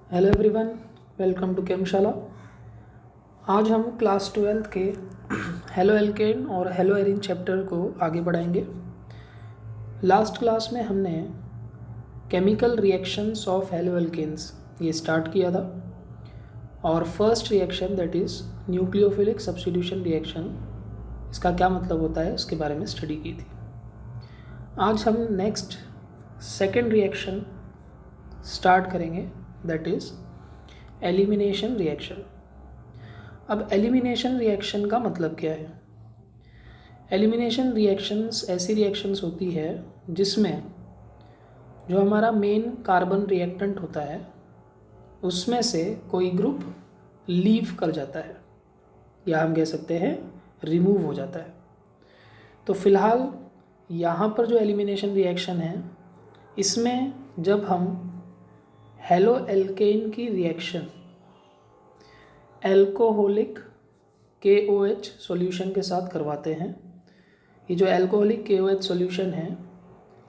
Hello everyone, welcome to Chemshala. आज हम class 12 के हेलो एल्केन और हेलो एरिन चैप्टर को आगे बढ़ाएंगे। लास्ट क्लास में हमने chemical reactions of haloalkanes ये स्टार्ट किया था और first reaction that is nucleophilic substitution reaction, इसका क्या मतलब होता है उसके बारे में स्टडी की थी। आज हम नेक्स्ट सेकेंड रिएक्शन स्टार्ट करेंगे दैट इज़ एलिमिनेशन रिएक्शन। अब एलिमिनेशन रिएक्शन का मतलब क्या है? एलिमिनेशन रिएक्शंस ऐसी रिएक्शंस होती है जिसमें जो हमारा मेन कार्बन रिएक्टेंट होता है उसमें से कोई ग्रुप लीव कर जाता है या हम कह सकते हैं रिमूव हो जाता है। तो फिलहाल यहाँ पर जो एलिमिनेशन रिएक्शन है इसमें जब हम हेलो एल्केन की रिएक्शन एल्कोहलिक KOH सॉल्यूशन के साथ करवाते हैं, ये जो एल्कोहलिक KOH सॉल्यूशन है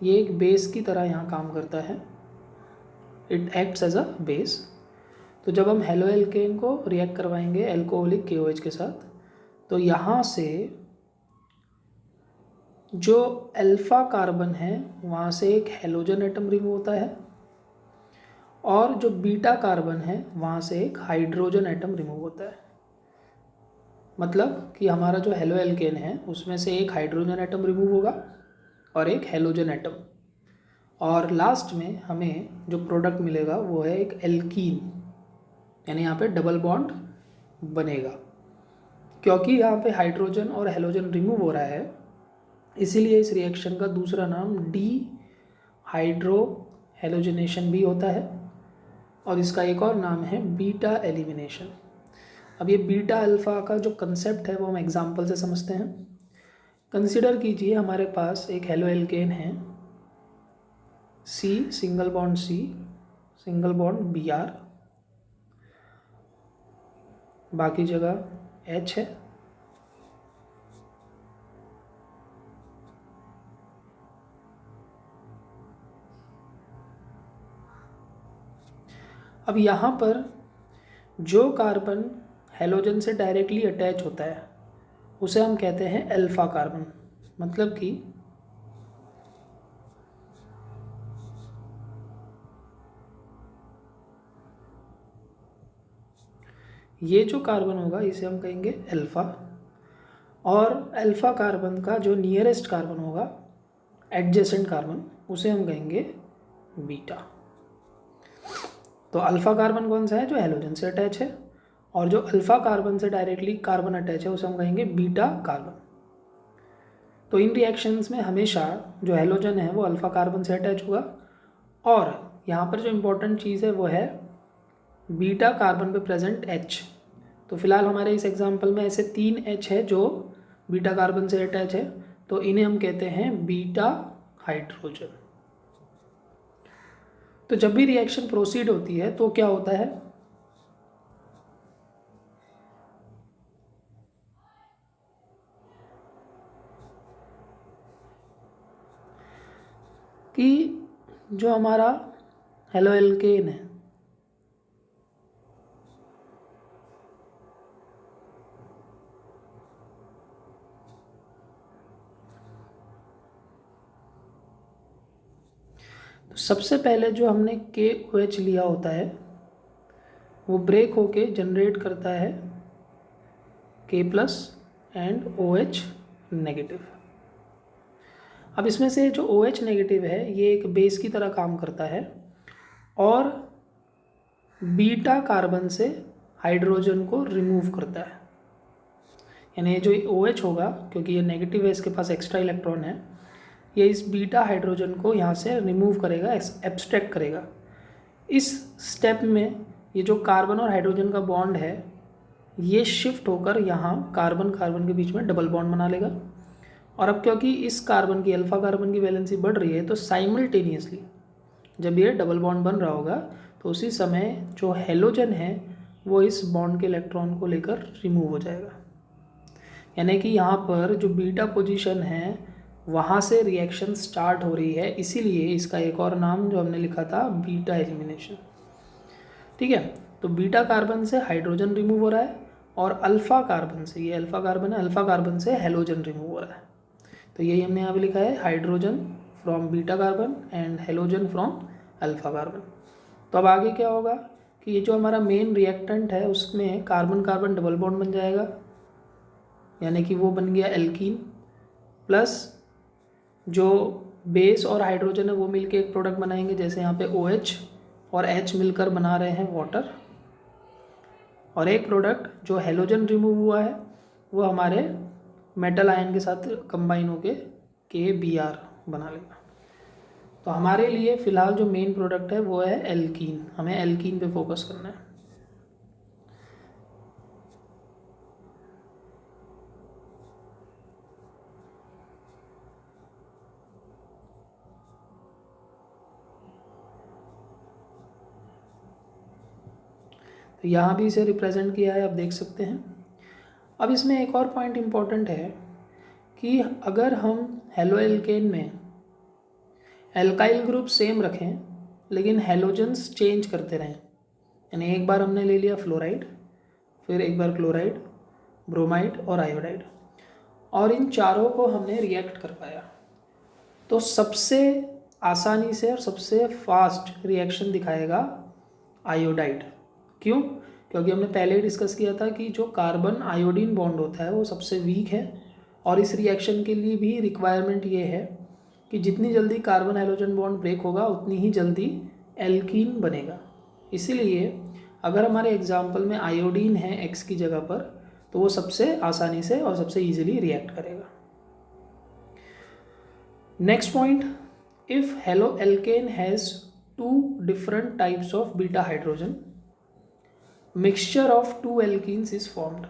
ये एक बेस की तरह यहाँ काम करता है, it acts as a base. तो जब हम हेलो एल्केन को रिएक्ट करवाएंगे एल्कोहलिक KOH के साथ तो यहाँ से जो अल्फ़ा कार्बन है वहाँ से एक हेलोजन एटम रिमूव होता है और जो बीटा कार्बन है वहाँ से एक हाइड्रोजन एटम रिमूव होता है। मतलब कि हमारा जो हेलो एल्केन है उसमें से एक हाइड्रोजन एटम रिमूव होगा और एक हेलोजन एटम, और लास्ट में हमें जो प्रोडक्ट मिलेगा वो है एक एल्कीन, यानी यहाँ पे डबल बॉन्ड बनेगा। क्योंकि यहाँ पे हाइड्रोजन और हेलोजन रिमूव हो रहा है इसीलिए इस रिएक्शन का दूसरा नाम डी हाइड्रो हेलोजनेशन भी होता है और इसका एक और नाम है बीटा एलिमिनेशन। अब ये बीटा अल्फ़ा का जो कंसेप्ट है वो हम एग्जांपल से समझते हैं। कंसिडर कीजिए हमारे पास एक हेलो एल्केन है C single bond C single bond Br, बाकी जगह H है। अब यहाँ पर जो कार्बन हेलोजन से डायरेक्टली अटैच होता है उसे हम कहते हैं अल्फ़ा कार्बन। मतलब कि ये जो कार्बन होगा इसे हम कहेंगे अल्फ़ा, और अल्फ़ा कार्बन का जो नियरेस्ट कार्बन होगा एडजेसेंट कार्बन उसे हम कहेंगे बीटा। तो अल्फ़ा कार्बन कौन सा है? जो हेलोजन से अटैच है, और जो अल्फ़ा कार्बन से डायरेक्टली कार्बन अटैच है उसे हम कहेंगे बीटा कार्बन। तो इन रिएक्शंस में हमेशा जो हेलोजन है वो अल्फ़ा कार्बन से अटैच हुआ, और यहाँ पर जो इम्पोर्टेंट चीज़ है वो है बीटा कार्बन पे प्रेजेंट H। तो फिलहाल हमारे इस एग्जाम्पल में ऐसे 3 H है जो बीटा कार्बन से अटैच है, तो इन्हें हम कहते हैं बीटा हाइड्रोजन। तो जब भी रिएक्शन प्रोसीड होती है तो क्या होता है कि जो हमारा हेलो एल्केन है तो सबसे पहले जो हमने KOH लिया होता है वो ब्रेक होके जनरेट करता है K+ एंड OH नेगेटिव। अब इसमें से जो OH नेगेटिव है ये एक बेस की तरह काम करता है और बीटा कार्बन से हाइड्रोजन को रिमूव करता है। यानी जो OH होगा, क्योंकि ये नेगेटिव है इसके पास एक्स्ट्रा इलेक्ट्रॉन है, ये इस बीटा हाइड्रोजन को यहाँ से रिमूव करेगा, एब्स्ट्रैक्ट करेगा। इस स्टेप में ये जो कार्बन और हाइड्रोजन का बॉन्ड है ये शिफ्ट होकर यहाँ कार्बन कार्बन के बीच में डबल बॉन्ड बना लेगा। और अब क्योंकि इस कार्बन की अल्फ़ा कार्बन की वैलेंसी बढ़ रही है तो साइमल्टेनियसली जब ये डबल बॉन्ड बन रहा होगा तो उसी समय जो हेलोजन है वो इस बॉन्ड के इलेक्ट्रॉन को लेकर रिमूव हो जाएगा। यानी कि यहाँ पर जो बीटा पोजीशन है वहाँ से रिएक्शन स्टार्ट हो रही है, इसीलिए इसका एक और नाम जो हमने लिखा था बीटा एलिमिनेशन। ठीक है। तो बीटा कार्बन से हाइड्रोजन रिमूव हो रहा है और अल्फ़ा कार्बन से, ये अल्फ़ा कार्बन है, अल्फ़ा कार्बन से हेलोजन रिमूव हो रहा है। तो यही हमने यहाँ पे लिखा है, hydrogen from beta carbon and halogen from alpha carbon. तो अब आगे क्या होगा कि ये जो हमारा मेन रिएक्टेंट है उसमें कार्बन कार्बन डबल बॉन्ड बन जाएगा, यानी कि वो बन गया एल्कीन, प्लस जो बेस और हाइड्रोजन है वो मिलके एक प्रोडक्ट बनाएंगे, जैसे यहाँ पे OH और H मिलकर बना रहे हैं वाटर, और एक प्रोडक्ट जो हेलोजन रिमूव हुआ है वो हमारे मेटल आयन के साथ कंबाइन होके KBr बना लेगा। तो हमारे लिए फ़िलहाल जो मेन प्रोडक्ट है वो है एल्कीन, हमें एल्कीन पे फोकस करना है। तो यहाँ भी इसे रिप्रेजेंट किया है, आप देख सकते हैं। अब इसमें एक और पॉइंट इम्पॉर्टेंट है कि अगर हम हेलो एल्केन में एल्काइल ग्रुप सेम रखें लेकिन हेलोजन्स चेंज करते रहें, यानी एक बार हमने ले लिया फ्लोराइड, फिर एक बार क्लोराइड, ब्रोमाइड और आयोडाइड, और इन चारों को हमने रिएक्ट करवाया, तो सबसे आसानी से और सबसे फास्ट रिएक्शन दिखाएगा आयोडाइड। क्यों? क्योंकि हमने पहले ही डिस्कस किया था कि जो कार्बन आयोडीन बॉन्ड होता है वो सबसे वीक है, और इस रिएक्शन के लिए भी रिक्वायरमेंट ये है कि जितनी जल्दी कार्बन हाइड्रोजन बॉन्ड ब्रेक होगा उतनी ही जल्दी एल्कीन बनेगा। इसीलिए अगर हमारे एग्जाम्पल में आयोडीन है X की जगह पर, तो वो सबसे आसानी से और सबसे ईजिली रिएक्ट करेगा। Next point, if halo alkane has 2 different types of beta hydrogen, mixture of 2 alkenes is formed.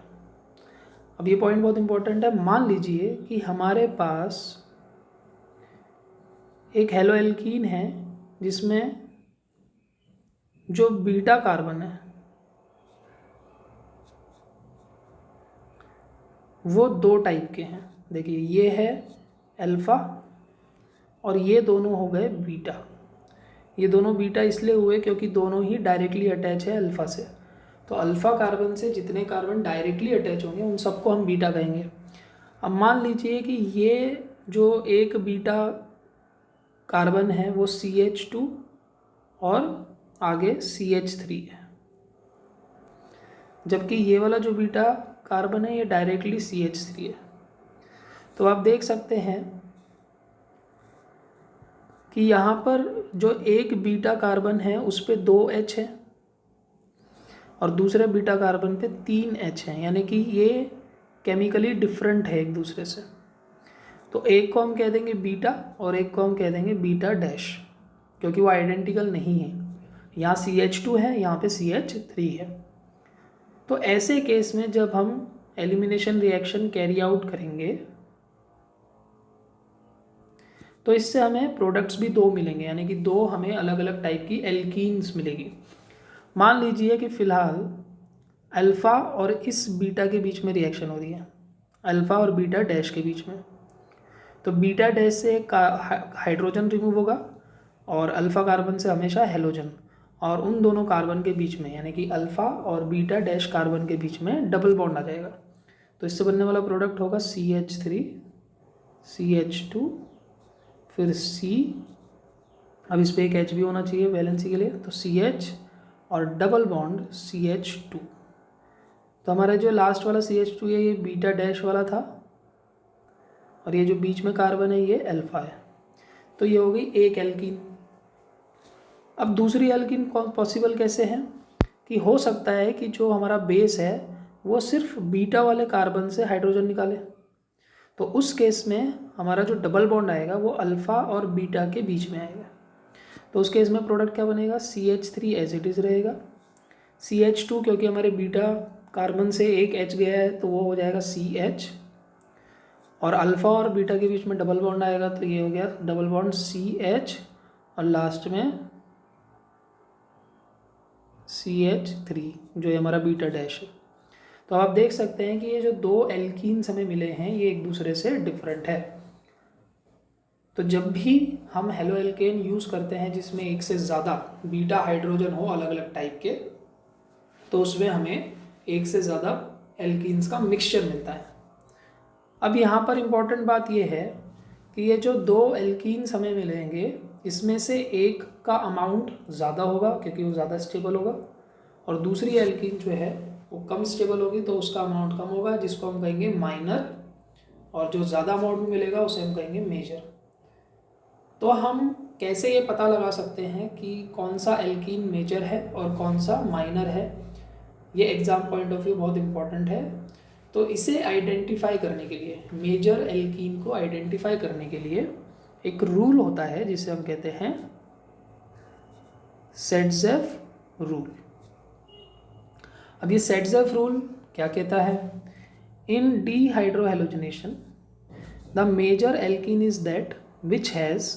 अब ये पॉइंट बहुत इंपॉर्टेंट है। मान लीजिए कि हमारे पास एक हेलो एल्कीन है जिसमें जो बीटा कार्बन है वो 2 टाइप के हैं। देखिए ये है अल्फ़ा और ये दोनों हो गए बीटा। ये दोनों बीटा इसलिए हुए क्योंकि दोनों ही डायरेक्टली अटैच है अल्फ़ा से। तो अल्फ़ा कार्बन से जितने कार्बन डायरेक्टली अटैच होंगे उन सबको हम बीटा कहेंगे। अब मान लीजिए कि ये जो एक बीटा कार्बन है वो CH2 और आगे CH3 है, जबकि ये वाला जो बीटा कार्बन है ये डायरेक्टली CH3 है। तो आप देख सकते हैं कि यहाँ पर जो एक बीटा कार्बन है उस पे 2 H है और दूसरे बीटा कार्बन पे 3 H हैं, यानी कि ये केमिकली डिफरेंट है एक दूसरे से। तो एक को हम कह देंगे बीटा और एक को हम कह देंगे बीटा डैश, क्योंकि वो आइडेंटिकल नहीं है। यहाँ CH2 है, यहाँ पे CH3 है। तो ऐसे केस में जब हम एलिमिनेशन रिएक्शन कैरी आउट करेंगे तो इससे हमें प्रोडक्ट्स भी 2 मिलेंगे, यानी कि 2 हमें अलग अलग टाइप की एल्कीन्स मिलेगी। मान लीजिए कि फ़िलहाल अल्फ़ा और इस बीटा के बीच में रिएक्शन हो रही है, अल्फ़ा और बीटा डैश के बीच में। तो बीटा डैश से एक हाइड्रोजन रिमूव होगा और अल्फ़ा कार्बन से हमेशा हेलोजन, और उन दोनों कार्बन के बीच में यानी कि अल्फ़ा और बीटा डैश कार्बन के बीच में डबल बॉन्ड आ जाएगा। तो इससे बनने वाला प्रोडक्ट होगा CH3 CH2 फिर C, अब इस पर एक H भी होना चाहिए वैलेंसी के लिए, तो CH और डबल बॉन्ड CH2। तो हमारा जो लास्ट वाला CH2 है ये बीटा डैश वाला था और ये जो बीच में कार्बन है ये अल्फ़ा है। तो ये हो गई एक एल्कीन। अब दूसरी एल्कीन पॉसिबल कैसे है कि हो सकता है कि जो हमारा बेस है वो सिर्फ बीटा वाले कार्बन से हाइड्रोजन निकाले, तो उस केस में हमारा जो डबल बॉन्ड आएगा वो अल्फ़ा और बीटा के बीच में आएगा। तो उस केस में प्रोडक्ट क्या बनेगा, CH3 एज इट इज़ रहेगा, CH2 क्योंकि हमारे बीटा कार्बन से एक H गया है तो वो हो जाएगा CH, और अल्फ़ा और बीटा के बीच में डबल बॉन्ड आएगा तो ये हो गया डबल बॉन्ड CH और लास्ट में CH3 जो है हमारा बीटा डैश है। तो आप देख सकते हैं कि ये जो 2 एल्कीन्स हमें मिले हैं ये एक दूसरे से डिफरेंट है। तो जब भी हम हेलो एल्केन यूज़ करते हैं जिसमें एक से ज़्यादा बीटा हाइड्रोजन हो अलग अलग टाइप के, तो उसमें हमें एक से ज़्यादा एल्कीन्स का मिक्सचर मिलता है। अब यहाँ पर इम्पॉर्टेंट बात यह है कि ये जो दो एल्कीन्स हमें मिलेंगे इसमें से एक का अमाउंट ज़्यादा होगा क्योंकि वो ज़्यादा स्टेबल होगा, और दूसरी एल्कीन जो है वो कम स्टेबल होगी तो उसका अमाउंट कम होगा, जिसको हम कहेंगे माइनर, और जो ज़्यादा अमाउंट में मिलेगा उसे हम कहेंगे मेजर। तो हम कैसे ये पता लगा सकते हैं कि कौन सा एल्कीन मेजर है और कौन सा माइनर है, ये एग्ज़ाम पॉइंट ऑफ व्यू बहुत इंपॉर्टेंट है। तो इसे आइडेंटिफाई करने के लिए, मेजर एल्कीन को आइडेंटिफाई करने के लिए एक रूल होता है जिसे हम कहते हैं सेटजेफ रूल। अब ये सेटजेफ रूल क्या कहता है? In dehydrohalogenation the major alkene is that which has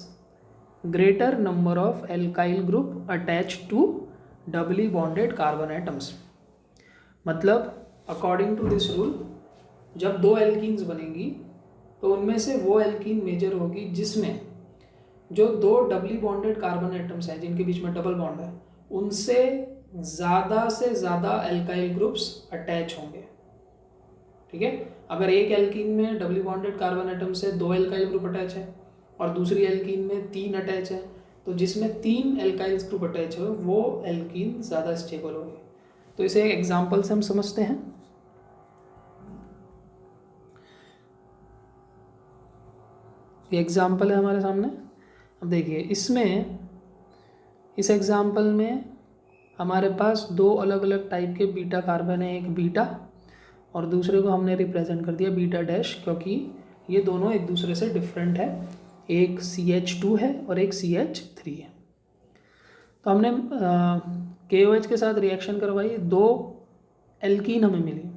greater number of alkyl group attached to doubly bonded carbon atoms. मतलब अकॉर्डिंग टू दिस रूल जब दो एल्कीन्स बनेंगी तो उनमें से वो एल्कीन मेजर होगी जिसमें जो दो डबली बॉन्डेड कार्बन एटम्स हैं जिनके बीच में डबल बॉन्ड है उनसे ज़्यादा से ज़्यादा एल्काइल ग्रुप्स अटैच होंगे। ठीक है, अगर एक एल्कीन में डबली बॉन्डेड कार्बन एटम से दो एल्काइल ग्रुप अटैच है और दूसरी एल्कीन में 3 अटैच है, तो जिसमें 3 एल्काइल ग्रुप अटैच हो वो एल्कीन ज़्यादा स्टेबल होगी। तो इसे एक एग्जाम्पल से हम समझते हैं। ये एग्जाम्पल है हमारे सामने। अब देखिए इसमें, इस एग्जाम्पल में हमारे पास दो अलग अलग टाइप के बीटा कार्बन है, एक बीटा और दूसरे को हमने रिप्रेजेंट कर दिया बीटा डैश, क्योंकि ये दोनों एक दूसरे से डिफरेंट है, एक CH2 है और एक CH3 है। तो हमने KOH के साथ रिएक्शन करवाई, दो एल्कीन हमें मिली।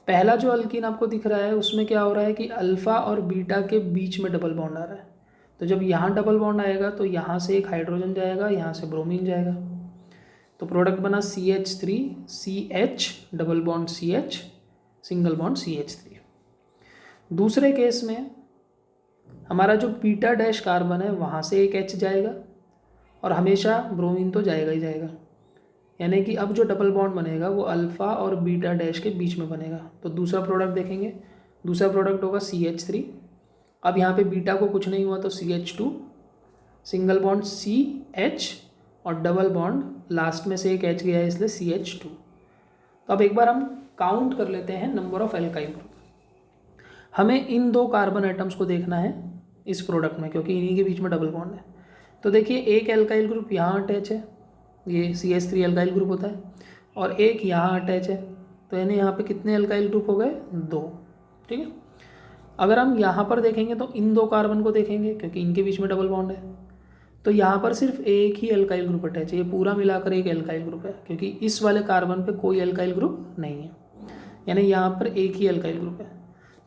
पहला जो एल्कीन आपको दिख रहा है उसमें क्या हो रहा है कि अल्फ़ा और बीटा के बीच में डबल बॉन्ड आ रहा है। तो जब यहाँ डबल बॉन्ड आएगा तो यहाँ से एक हाइड्रोजन जाएगा, यहाँ से ब्रोमीन जाएगा, तो प्रोडक्ट बना CH3 CH double bond CH single bond CH3। दूसरे केस में हमारा जो बीटा डैश कार्बन है वहाँ से एक H जाएगा और हमेशा ब्रोमीन तो जाएगा ही जाएगा, यानी कि अब जो डबल बॉन्ड बनेगा वो अल्फ़ा और बीटा डैश के बीच में बनेगा। तो दूसरा प्रोडक्ट देखेंगे, दूसरा प्रोडक्ट होगा CH3। अब यहाँ पे बीटा को कुछ नहीं हुआ तो CH2 सिंगल बॉन्ड CH और डबल बॉन्ड लास्ट में से एक H गया है इसलिए CH2। तो अब एक बार हम काउंट कर लेते हैं नंबर ऑफ एल्काइल ग्रुप। हमें इन दो कार्बन एटम्स को देखना है इस प्रोडक्ट में क्योंकि इन्हीं के बीच में डबल बॉन्ड है। तो देखिए एक एल्काइल ग्रुप यहाँ अटैच है, ये CH3 एल्काइल ग्रुप होता है, और एक यहाँ अटैच है, तो यानी यहाँ पे कितने एल्काइल ग्रुप हो गए? 2। ठीक है, अगर हम यहाँ पर देखेंगे तो इन दो कार्बन को देखेंगे क्योंकि इनके बीच में डबल बॉन्ड है, तो यहाँ पर सिर्फ एक ही एल्काइल ग्रुप अटैच है, ये पूरा मिलाकर एक एल्काइल ग्रुप है क्योंकि इस वाले कार्बन पे कोई एल्काइल ग्रुप नहीं है, यानी यहाँ पर एक ही एल्काइल ग्रुप है।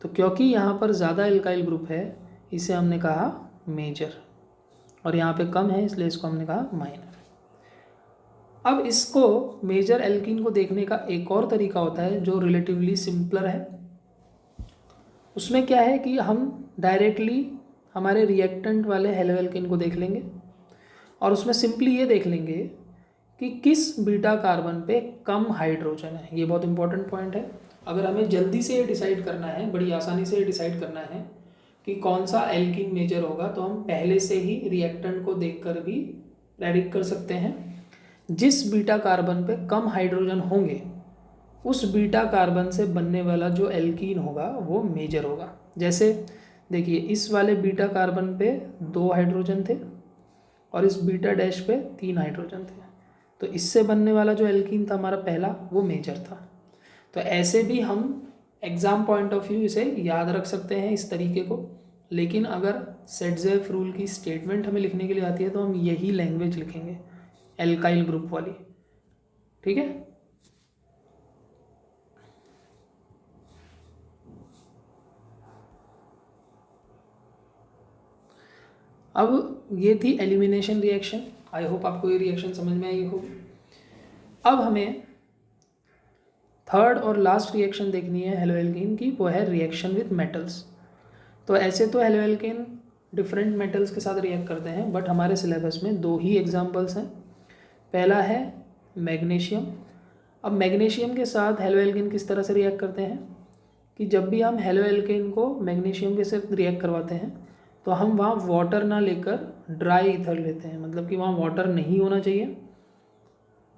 तो क्योंकि यहाँ पर ज़्यादा एल्काइल ग्रुप है इसे हमने कहा मेजर, और यहाँ पे कम है इसलिए इसको हमने कहा माइनर। अब इसको मेजर एल्कीन को देखने का एक और तरीका होता है जो रिलेटिवली सिंपलर है। उसमें क्या है कि हम डायरेक्टली हमारे रिएक्टेंट वाले हेलो एल्कीन को देख लेंगे और उसमें सिंपली ये देख लेंगे कि किस बीटा कार्बन पे कम हाइड्रोजन है। ये बहुत इंपॉर्टेंट पॉइंट है। अगर हमें जल्दी से ये डिसाइड करना है, बड़ी आसानी से ये डिसाइड करना है कि कौन सा एल्कीन मेजर होगा, तो हम पहले से ही रिएक्टेंट को देखकर भी प्रेडिक्ट कर सकते हैं। जिस बीटा कार्बन पे कम हाइड्रोजन होंगे उस बीटा कार्बन से बनने वाला जो एल्कीन होगा वो मेजर होगा। जैसे देखिए इस वाले बीटा कार्बन पे 2 हाइड्रोजन थे और इस बीटा डैश पे 3 हाइड्रोजन थे, तो इससे बनने वाला जो एल्कीन था हमारा पहला वो मेजर था। तो ऐसे भी हम एग्ज़ाम पॉइंट ऑफ व्यू इसे याद रख सकते हैं इस तरीके को। लेकिन अगर सेटजेफ रूल की स्टेटमेंट हमें लिखने के लिए आती है तो हम यही लैंग्वेज लिखेंगे, एल्काइल ग्रुप वाली। ठीक है, अब ये थी एलिमिनेशन रिएक्शन। आई होप आपको ये रिएक्शन समझ में आई हो। अब हमें थर्ड और लास्ट रिएक्शन देखनी है हेलो एल्कीन की, वो है रिएक्शन विथ मेटल्स। तो ऐसे तो हेलो एल्कीन डिफरेंट मेटल्स के साथ रिएक्ट करते हैं, बट हमारे सिलेबस में 2 ही एग्जांपल्स हैं। पहला है मैग्नीशियम। अब मैग्नीशियम के साथ हेलो एल्केन किस तरह से रिएक्ट करते हैं कि जब भी हम हेलो एल्केन को मैग्नीशियम के साथ रिएक्ट करवाते हैं तो हम वहाँ वाटर ना लेकर ड्राई ईथर लेते हैं, मतलब कि वहाँ वाटर नहीं होना चाहिए,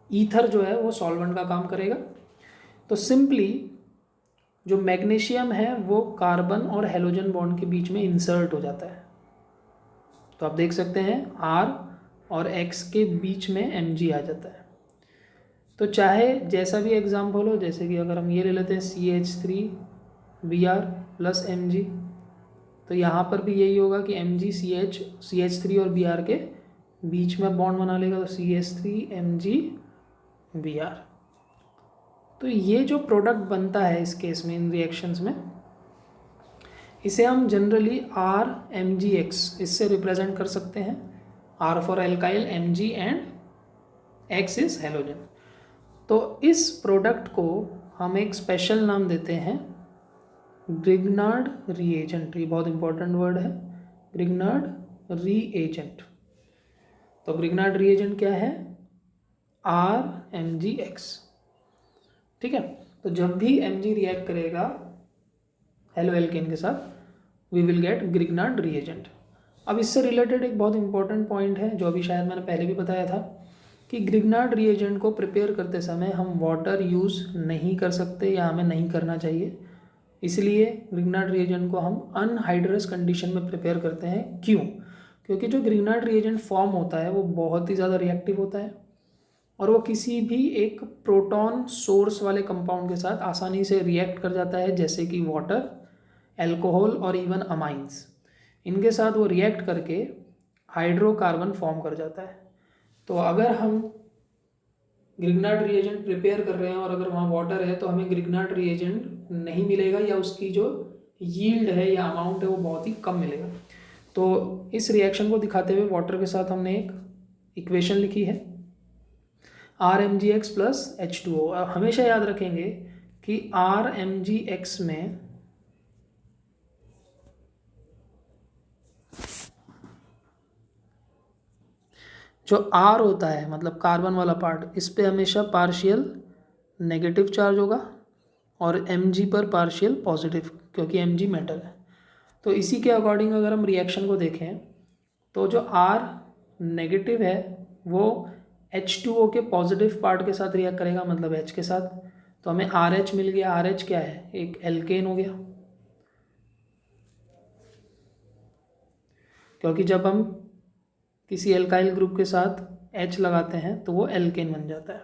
ईथर जो है वो सॉल्वेंट का काम करेगा। तो सिंपली जो मैग्नीशियम है वो कार्बन और हेलोजन बॉन्ड के बीच में इंसर्ट हो जाता है। तो आप देख सकते हैं R और X के बीच में Mg आ जाता है। तो चाहे जैसा भी एग्जाम्पल हो, जैसे कि अगर हम ये ले लेते हैं CH3Br प्लस Mg, तो यहाँ पर भी यही होगा कि Mg CH3 और Br के बीच में बॉन्ड बना लेगा, तो CH3MgBr। तो ये जो प्रोडक्ट बनता है इस केस में, इन रिएक्शंस में, इसे हम जनरली RMgX इससे रिप्रेजेंट कर सकते हैं। R for alkyl, Mg and X is halogen. तो इस प्रोडक्ट को हम एक स्पेशल नाम देते हैं ग्रिग्नार्ड रीएजेंट। ये बहुत इंपॉर्टेंट वर्ड है, ग्रिग्नार्ड रीएजेंट। तो ग्रिग्नार्ड रीएजेंट क्या है? RMgX। ठीक है, तो जब भी Mg रिएक्ट करेगा हेलो एल्केन के साथ, we will get Grignard reagent. अब इससे रिलेटेड एक बहुत इंपॉर्टेंट पॉइंट है जो अभी शायद मैंने पहले भी बताया था कि ग्रिग्नार्ड रीएजेंट को प्रिपेयर करते समय हम वाटर यूज़ नहीं कर सकते या हमें नहीं करना चाहिए। इसलिए ग्रिग्नार्ड रीएजेंट को हम अनहाइड्रस कंडीशन में प्रिपेयर करते हैं। क्यों? क्योंकि जो ग्रिग्नार्ड रीएजेंट फॉर्म होता है वो बहुत ही ज़्यादा रिएक्टिव होता है और वो किसी भी एक प्रोटॉन सोर्स वाले कंपाउंड के साथ आसानी से रिएक्ट कर जाता है, जैसे कि वाटर, एल्कोहल और इवन अमाइंस। इनके साथ वो रिएक्ट करके हाइड्रोकार्बन फॉर्म कर जाता है। तो अगर हम ग्रिग्नार्ड रीएजेंट प्रिपेयर कर रहे हैं और अगर वहाँ वाटर है तो हमें ग्रिग्नार्ड रीएजेंट नहीं मिलेगा, या उसकी जो यील्ड है या अमाउंट है वो बहुत ही कम मिलेगा। तो इस रिएक्शन को दिखाते हुए वाटर के साथ हमने एक इक्वेशन लिखी है RMgX प्लस H2O। हमेशा याद रखेंगे कि RMgX में जो R होता है, मतलब कार्बन वाला पार्ट, इस पे हमेशा पार्शियल नेगेटिव चार्ज होगा और Mg पर पार्शियल पॉजिटिव, क्योंकि Mg मेटल है। तो इसी के अकॉर्डिंग अगर हम रिएक्शन को देखें तो जो R नेगेटिव है वो H2O के पॉजिटिव पार्ट के साथ रिएक्ट करेगा, मतलब H के साथ। तो हमें RH मिल गया। RH क्या है? एक एल्केन हो गया, क्योंकि जब हम किसी एल्काइल ग्रुप के साथ H लगाते हैं तो वो एल्केन बन जाता है।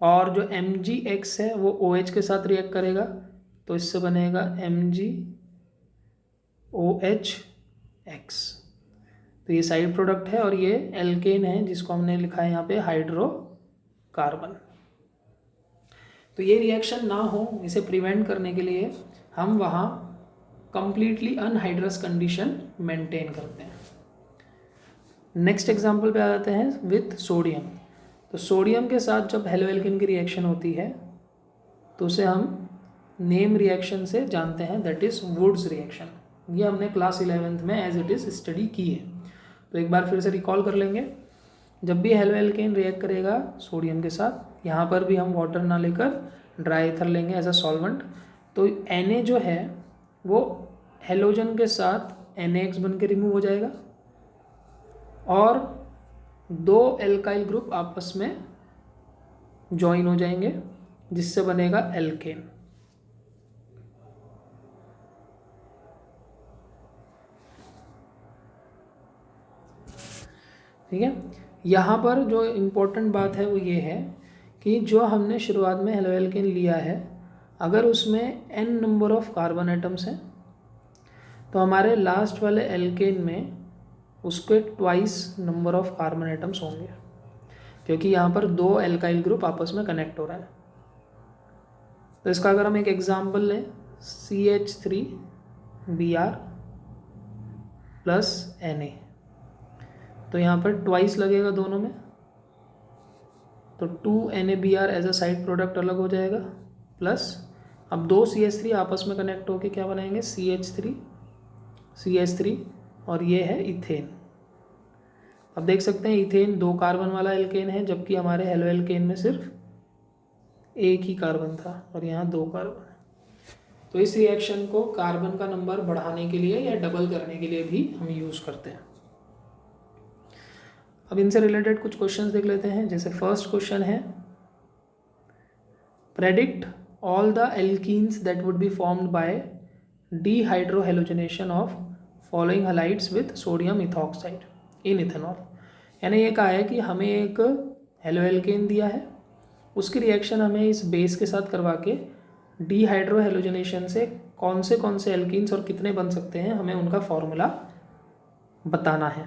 और जो MgX है वो OH के साथ रिएक्ट करेगा, तो इससे बनेगा MgOHX। तो ये साइड प्रोडक्ट है और ये एल्केन है जिसको हमने लिखा है यहाँ पे हाइड्रोकार्बन। तो ये रिएक्शन ना हो, इसे प्रिवेंट करने के लिए हम वहाँ कंप्लीटली अनहाइड्रस कंडीशन मेंटेन करते हैं। नेक्स्ट एग्जाम्पल पे आ जाते हैं विथ सोडियम। तो सोडियम के साथ जब हेलो एल्केन की रिएक्शन होती है तो उसे हम नेम रिएक्शन से जानते हैं, दैट इज़ वुड्स रिएक्शन। ये हमने क्लास 11th में एज इट इज़ स्टडी की है। तो एक बार फिर से रिकॉल कर लेंगे। जब भी हेलो एल्केन रिएक्ट करेगा सोडियम के साथ, यहाँ पर भी हम वाटर ना लेकर ड्राई ईथर लेंगे एज अ सॉल्वेंट। तो Na जो है वो हेलोजन के साथ NaX बन के रिमूव हो जाएगा और दो एल्काइल ग्रुप आपस में ज्वाइन हो जाएंगे जिससे बनेगा एल्केन। ठीक है, यहाँ पर जो इम्पोर्टेंट बात है वो ये है कि जो हमने शुरुआत में हेलो एल्केन लिया है, अगर उसमें n number of carbon atoms हैं तो हमारे लास्ट वाले एल्केन में उसके twice number of carbon atoms होंगे, क्योंकि यहाँ पर दो एल्काइल ग्रुप आपस में कनेक्ट हो रहा है। तो इसका अगर हम एक एग्जांपल लें CH3Br प्लस Na, तो यहाँ पर ट्वाइस लगेगा दोनों में, तो 2NaBr as a side product अलग हो जाएगा, प्लस अब दो CH3 आपस में कनेक्ट होके क्या बनाएंगे? CH3 और ये है इथेन। अब देख सकते हैं इथेन 2 कार्बन वाला एल्केन है, जबकि हमारे हेलो एल्केन में सिर्फ एक ही कार्बन था और यहाँ 2 कार्बन है। तो इस रिएक्शन को कार्बन का नंबर बढ़ाने के लिए या डबल करने के लिए भी हम यूज़ करते हैं। अब इनसे रिलेटेड कुछ क्वेश्चंस देख लेते हैं। जैसे फर्स्ट क्वेश्चन है, predict all the alkenes that would be formed by dehydrohalogenation of following halides with sodium ethoxide in ethanol। यानी ये कहा है कि हमें एक हेलो एल्केन दिया है, उसकी रिएक्शन हमें इस बेस के साथ करवा के डीहाइड्रोहेलोजनेशन से कौन से एल्कीन्स और कितने बन सकते हैं हमें उनका फॉर्मूला बताना है।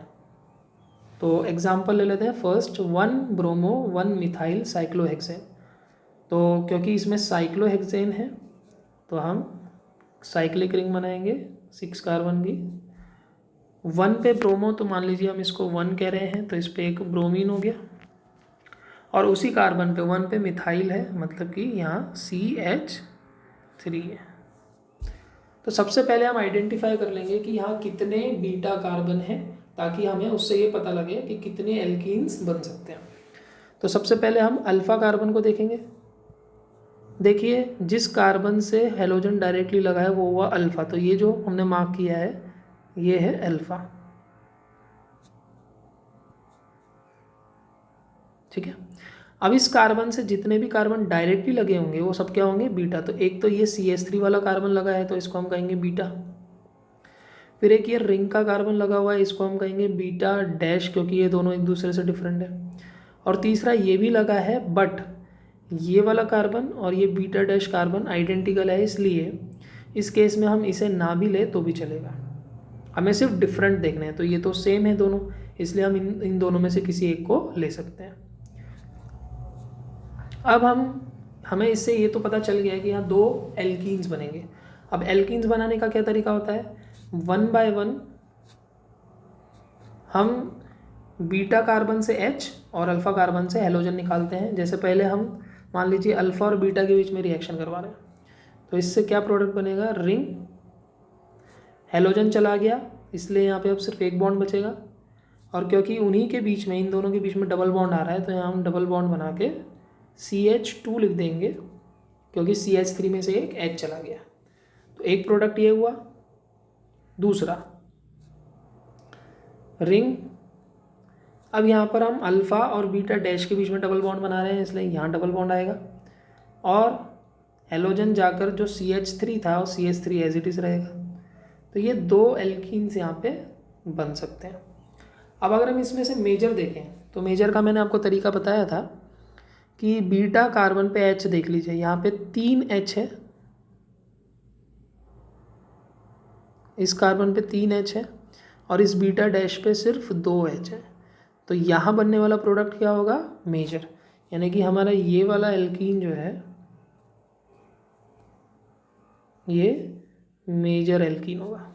तो एग्जाम्पल ले लेते हैं। First 1 bromo 1 methyl cyclohexane. तो क्योंकि इसमें साइक्लोहेक्सेन है तो हम साइक्लिक रिंग बनाएंगे 6 कार्बन की। 1 पे ब्रोमो, तो मान लीजिए हम इसको 1 कह रहे हैं, तो इस पे एक ब्रोमीन हो गया। और उसी कार्बन पे 1 पे मिथाइल है, मतलब कि यहाँ CH3 है। तो सबसे पहले हम आइडेंटिफाई कर लेंगे कि यहाँ कितने बीटा कार्बन हैं, ताकि हमें उससे ये पता लगे कि कितने एल्कीन्स बन सकते हैं। तो सबसे पहले हम अल्फ़ा कार्बन को देखेंगे। देखिए, जिस कार्बन से हेलोजन डायरेक्टली लगा है वो हुआ अल्फ़ा, तो ये जो हमने मार्क किया है ये है अल्फ़ा। ठीक है। अब इस कार्बन से जितने भी कार्बन डायरेक्टली लगे होंगे वो सब क्या होंगे? बीटा। तो एक तो ये CH3 वाला कार्बन लगा है तो इसको हम कहेंगे बीटा। फिर एक ये रिंग का कार्बन लगा हुआ है, इसको हम कहेंगे बीटा डैश, क्योंकि ये दोनों एक दूसरे से डिफरेंट है। और तीसरा ये भी लगा है, बट ये वाला कार्बन और ये बीटा डैश कार्बन आइडेंटिकल है, इसलिए इस केस में हम इसे ना भी ले तो भी चलेगा। हमें सिर्फ डिफरेंट देखने हैं। तो ये तो सेम है दोनों, इसलिए हम इन दोनों में से किसी एक को ले सकते हैं। अब हमें इससे ये तो पता चल गया है कि यहाँ 2 एल्कीन्स बनेंगे। अब एल्कीन्स बनाने का क्या तरीका होता है? 1 बाय 1 हम बीटा कार्बन से H और अल्फ़ा कार्बन से हेलोजन निकालते हैं। जैसे पहले हम मान लीजिए अल्फ़ा और बीटा के बीच में रिएक्शन करवा रहे हैं, तो इससे क्या प्रोडक्ट बनेगा? रिंग। हेलोजन चला गया, इसलिए यहाँ पे अब सिर्फ एक बॉन्ड बचेगा। और क्योंकि उन्हीं के बीच में, इन दोनों के बीच में डबल बॉन्ड आ रहा है, तो यहाँ हम डबल बॉन्ड बना के CH2 लिख देंगे, क्योंकि CH3 में से एक H चला गया। तो एक प्रोडक्ट ये हुआ। दूसरा रिंग। अब यहाँ पर हम अल्फ़ा और बीटा डैश के बीच में डबल बॉन्ड बना रहे हैं, इसलिए यहाँ डबल बॉन्ड आएगा। और हेलोजन जाकर जो CH3 था वो CH3 एज इट इज़ रहेगा। तो ये 2 एल्कीन्स यहाँ पे बन सकते हैं। अब अगर हम इसमें से मेजर देखें, तो मेजर का मैंने आपको तरीका बताया था कि बीटा कार्बन पे H देख लीजिए, यहाँ पे 3 H है, इस कार्बन पे 3 H है, और इस बीटा डैश पे सिर्फ 2 H है। तो यहाँ बनने वाला प्रोडक्ट क्या होगा? मेजर। यानी कि हमारा ये वाला एल्कीन जो है ये मेजर एल्कीन होगा।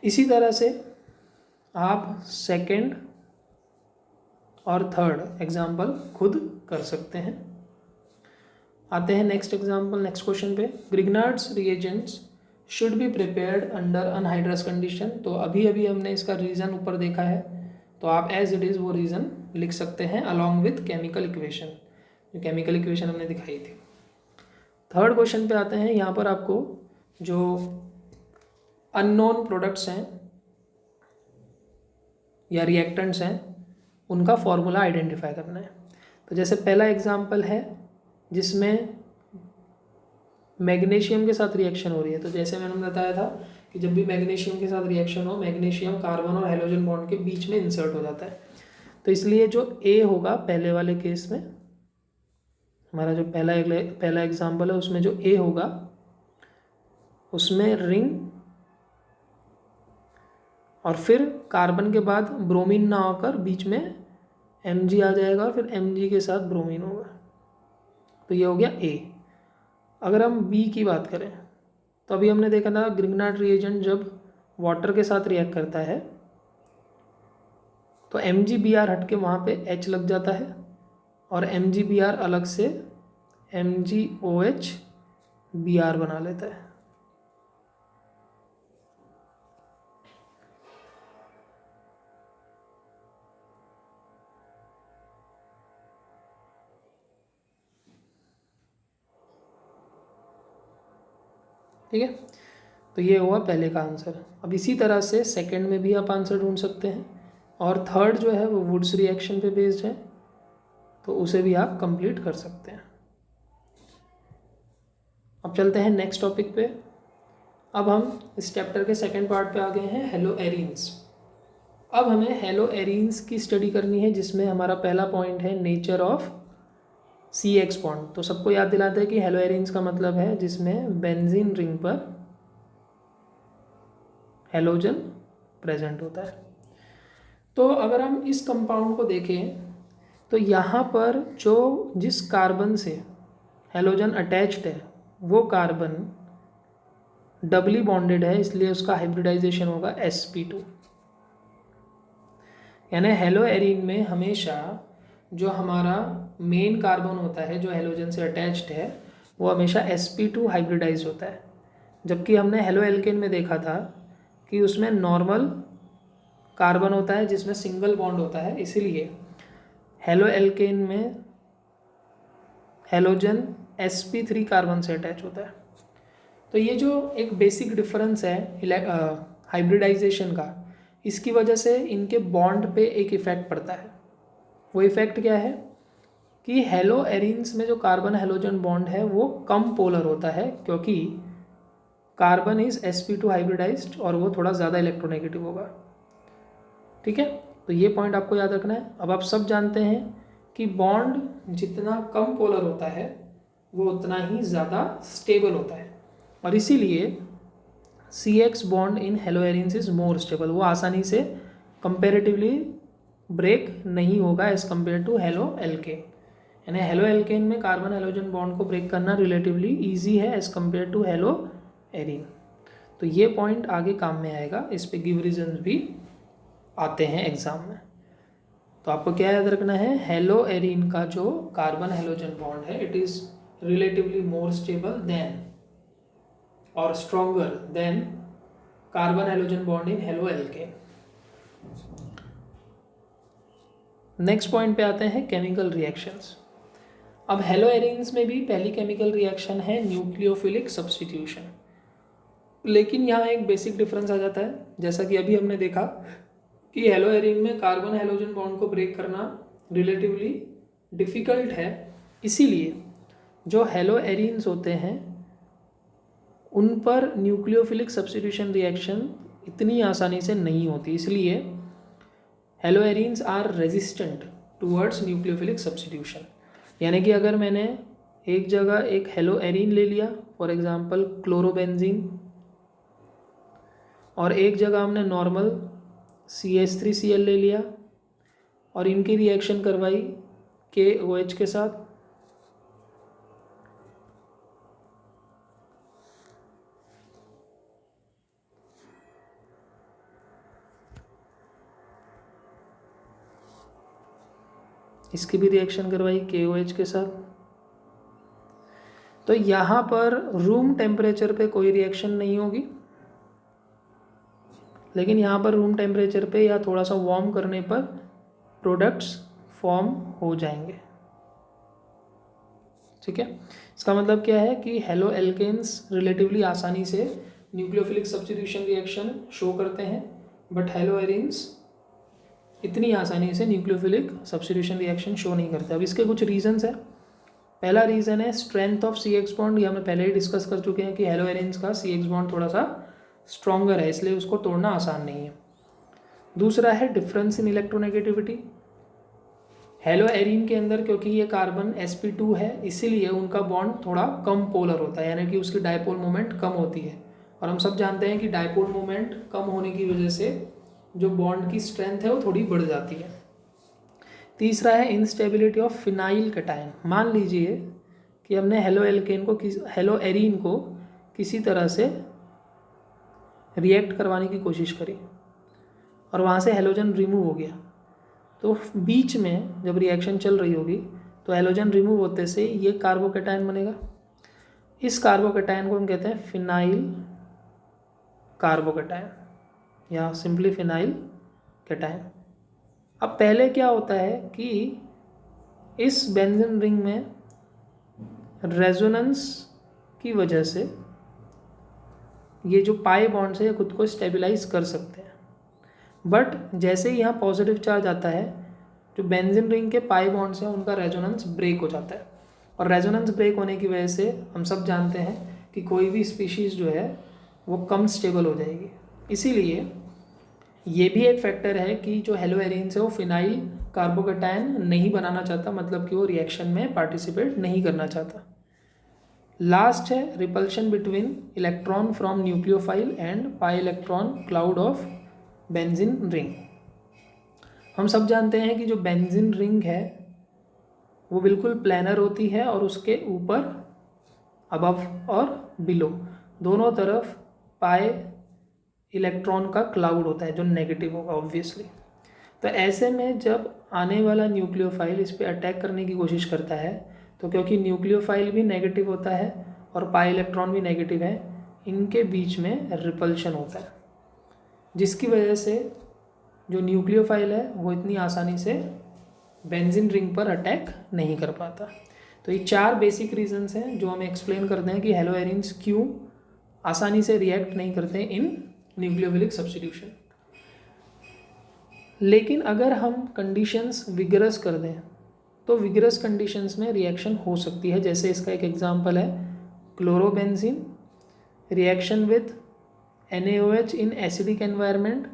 इसी तरह से आप सेकंड और थर्ड एग्जाम्पल खुद कर सकते हैं। आते हैं नेक्स्ट एग्जाम्पल, नेक्स्ट क्वेश्चन पे। Grignard's reagents should be prepared under anhydrous condition. तो अभी अभी हमने इसका रीज़न ऊपर देखा है, तो आप एज इट इज़ वो रीज़न लिख सकते हैं अलॉन्ग विथ केमिकल इक्वेशन, जो केमिकल इक्वेशन हमने दिखाई थी। थर्ड क्वेश्चन पे आते हैं। यहाँ पर आपको जो अननोन प्रोडक्ट्स हैं या रिएक्टेंट्स हैं उनका फॉर्मूला आइडेंटिफाई करना है। तो जैसे पहला एग्जांपल है जिसमें मैग्नीशियम के साथ रिएक्शन हो रही है। तो जैसे मैंने बताया था कि जब भी मैग्नीशियम के साथ रिएक्शन हो, मैग्नीशियम कार्बन और हेलोजन बॉन्ड के बीच में इंसर्ट हो जाता है। तो इसलिए जो A होगा पहले वाले केस में, हमारा जो पहला एग्जांपल है उसमें जो A होगा उसमें रिंग, और फिर कार्बन के बाद ब्रोमीन ना होकर बीच में Mg आ जाएगा, और फिर Mg के साथ ब्रोमीन होगा। तो ये हो गया A। अगर हम B की बात करें तो अभी हमने देखा था ग्रिग्नार्ड रिएजेंट जब वाटर के साथ रिएक्ट करता है तो MgBr हट के वहाँ पे H लग जाता है और MgBr अलग से MgOH Br बना लेता है। ठीक है, तो ये हुआ पहले का आंसर। अब इसी तरह से सेकंड में भी आप आंसर ढूंढ सकते हैं और थर्ड जो है वो वुड्स रिएक्शन पे बेस्ड है, तो उसे भी आप कंप्लीट कर सकते हैं। अब चलते हैं नेक्स्ट टॉपिक पे। अब हम इस चैप्टर के सेकंड पार्ट पे आ गए हैं, हेलो एरीन्स। अब हमें हेलो एरीन्स की स्टडी करनी है, जिसमें हमारा पहला पॉइंट है नेचर ऑफ CX बॉन्ड। तो सबको याद दिलाते हैं कि हेलो एरीन्स का मतलब है जिसमें बेंजीन रिंग पर हेलोजन प्रेजेंट होता है। तो अगर हम इस कंपाउंड को देखें तो यहाँ पर जिस कार्बन से हेलोजन अटैच्ड है वो कार्बन डबली बॉन्डेड है, इसलिए उसका हाइब्रिडाइजेशन होगा sp2। यानी हेलो एरीन में हमेशा जो हमारा मेन कार्बन होता है जो हेलोजन से अटैच्ड है वो हमेशा sp2 हाइब्रिडाइज होता है, जबकि हमने हेलो एल्केन में देखा था कि उसमें नॉर्मल कार्बन होता है जिसमें सिंगल बॉन्ड होता है, इसीलिए हेलो एल्केन में हेलोजन sp3 कार्बन से अटैच होता है। तो ये जो एक बेसिक डिफरेंस है हाइब्रिडाइजेशन का, इसकी वजह से इनके बॉन्ड पे एक इफ़ेक्ट पड़ता है। वो इफ़ेक्ट क्या है कि हेलो एरीन्स में जो कार्बन हेलोजन बॉन्ड है वो कम पोलर होता है, क्योंकि कार्बन इज sp2 हाइब्रिडाइज्ड और वो थोड़ा ज़्यादा इलेक्ट्रोनेगेटिव होगा। ठीक है, तो ये पॉइंट आपको याद रखना है। अब आप सब जानते हैं कि बॉन्ड जितना कम पोलर होता है वो उतना ही ज़्यादा स्टेबल होता है, और इसीलिए CX bond in haloarenes is more stable. वो आसानी से कंपेरेटिवली ब्रेक नहीं होगा as compare to haloalkane. यानी हेलो एल्केन में कार्बन हेलोजन बॉन्ड को ब्रेक करना रिलेटिवली ईजी है as compare to haloarene. तो ये पॉइंट आगे काम में आएगा, इस पे गिव रीजंस भी आते हैं एग्जाम में। तो आपको क्या याद रखना है, हेलो एरीन का जो कार्बन हेलोजन बॉन्ड है it is relatively more stable than और stronger than carbon halogen bond in haloalkane. Next point पे आते हैं केमिकल रिएक्शंस। अब हेलो एरीन्स में भी पहली केमिकल रिएक्शन है न्यूक्लियोफिलिक सब्स्टिट्यूशन, लेकिन यहाँ एक बेसिक डिफरेंस आ जाता है। जैसा कि अभी हमने देखा कि हेलो एरीन में कार्बन हेलोजन बॉन्ड को ब्रेक करना रिलेटिवली डिफ़िकल्ट है, इसीलिए जो हेलो एरीन्स होते हैं उन पर न्यूक्लियोफिलिक सब्स्टिट्यूशन रिएक्शन इतनी आसानी से नहीं होती, इसलिए haloarenes are resistant towards nucleophilic substitution. यानी कि अगर मैंने एक जगह एक हेलो एरीन ले लिया, फॉर एग्जांपल क्लोरोबेंजीन, और एक जगह हमने नॉर्मल CH3Cl ले लिया और इनकी रिएक्शन करवाई KOH के साथ, इसकी भी रिएक्शन करवाई KOH के साथ, तो यहाँ पर रूम टेम्परेचर पे कोई रिएक्शन नहीं होगी, लेकिन यहाँ पर रूम टेम्परेचर पे या थोड़ा सा वार्म करने पर प्रोडक्ट्स फॉर्म हो जाएंगे। ठीक है, इसका मतलब क्या है कि हेलो एल्केन्स रिलेटिवली आसानी से न्यूक्लियोफिलिक सब्स्टिट्यूशन रिएक्शन शो करते हैं, बट हेलो एरीन्स इतनी आसानी से न्यूक्लियोफिलिक सब्स्टिट्यूशन रिएक्शन शो नहीं करते। अब इसके कुछ रीजंस हैं। पहला रीज़न है स्ट्रेंथ ऑफ CX बॉन्ड, ये हमें पहले ही डिस्कस कर चुके हैं कि हेलो एरीन्स का CX बॉन्ड थोड़ा सा स्ट्रॉन्गर है, इसलिए उसको तोड़ना आसान नहीं है। दूसरा है difference in electronegativity. Hello arene के अंदर क्योंकि ये कार्बन sp2 है, इसीलिए उनका बॉन्ड थोड़ा कम पोलर होता है, यानी कि उसकी डायपोल मोमेंट कम होती है, और हम सब जानते हैं कि डायपोल मोमेंट कम होने की वजह से जो बॉन्ड की स्ट्रेंथ है वो थोड़ी बढ़ जाती है। तीसरा है इंस्टेबिलिटी ऑफ फिनाइल कैटायन। मान लीजिए कि हमने हेलो एरीन को किसी तरह से रिएक्ट करवाने की कोशिश करी और वहाँ से हेलोजन रिमूव हो गया, तो बीच में जब रिएक्शन चल रही होगी तो हैलोजन रिमूव होते से ये कार्बोकेटायन बनेगा। इस कार्बोकेटायन को हम कहते हैं फिनाइल कार्बोकेटायन या सिंपली फिनाइल कैटायन। अब पहले क्या होता है कि इस बेंजीन रिंग में रेजोनेंस की वजह से ये जो पाई बॉन्ड्स है ये खुद को स्टेबलाइज कर सकते हैं, बट जैसे ही यहाँ पॉजिटिव चार्ज आता है जो बेंजीन रिंग के पाई बॉन्ड्स हैं उनका रेजोनेंस ब्रेक हो जाता है, और रेजोनेंस ब्रेक होने की वजह से हम सब जानते हैं कि कोई भी स्पीशीज़ जो है वो कम स्टेबल हो जाएगी। इसीलिए ये भी एक फैक्टर है कि जो हेलो एरिन्स है वो फिनाइल कार्बोकेटायन नहीं बनाना चाहता, मतलब कि वो रिएक्शन में पार्टिसिपेट नहीं करना चाहता। लास्ट है repulsion between electron from nucleophile and pi electron cloud of benzene ring. हम सब जानते हैं कि जो बेंजीन रिंग है वो बिल्कुल प्लेनर होती है और उसके ऊपर अबव और बिलो दोनों तरफ पाई इलेक्ट्रॉन का क्लाउड होता है जो नेगेटिव होगा ऑब्वियसली। तो ऐसे में जब आने वाला न्यूक्लियोफाइल इस पर अटैक करने की कोशिश करता है तो क्योंकि न्यूक्लियोफाइल भी नेगेटिव होता है और पाई इलेक्ट्रॉन भी नेगेटिव है, इनके बीच में रिपल्शन होता है, जिसकी वजह से जो न्यूक्लियोफाइल है वो इतनी आसानी से बेंजीन रिंग पर अटैक नहीं कर पाता। तो ये 4 बेसिक रीजंस हैं जो हमें एक्सप्लेन करते हैं कि हेलो एरिन्स क्यों आसानी से रिएक्ट नहीं करते इन न्यूक्लियोफिलिक सब्स्टिट्यूशन। लेकिन अगर हम कंडीशंस विगरस कर दें तो विगरस कंडीशंस में रिएक्शन हो सकती है। जैसे इसका एक एग्जांपल है chlorobenzene reaction with NaOH in acidic environment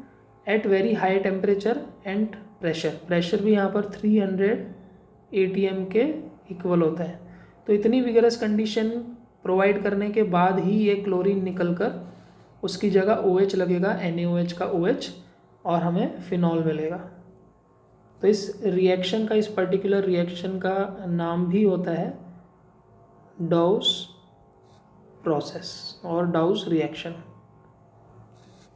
at very high temperature and pressure भी यहाँ पर 300 atm के इक्वल होता है। तो इतनी विगरस कंडीशन प्रोवाइड करने के बाद ही ये क्लोरीन निकल कर उसकी जगह OH लगेगा, NaOH का OH, और हमें फिनॉल मिलेगा। तो इस रिएक्शन का, इस पर्टिकुलर रिएक्शन का नाम भी होता है डाउस प्रोसेस और डाउस रिएक्शन।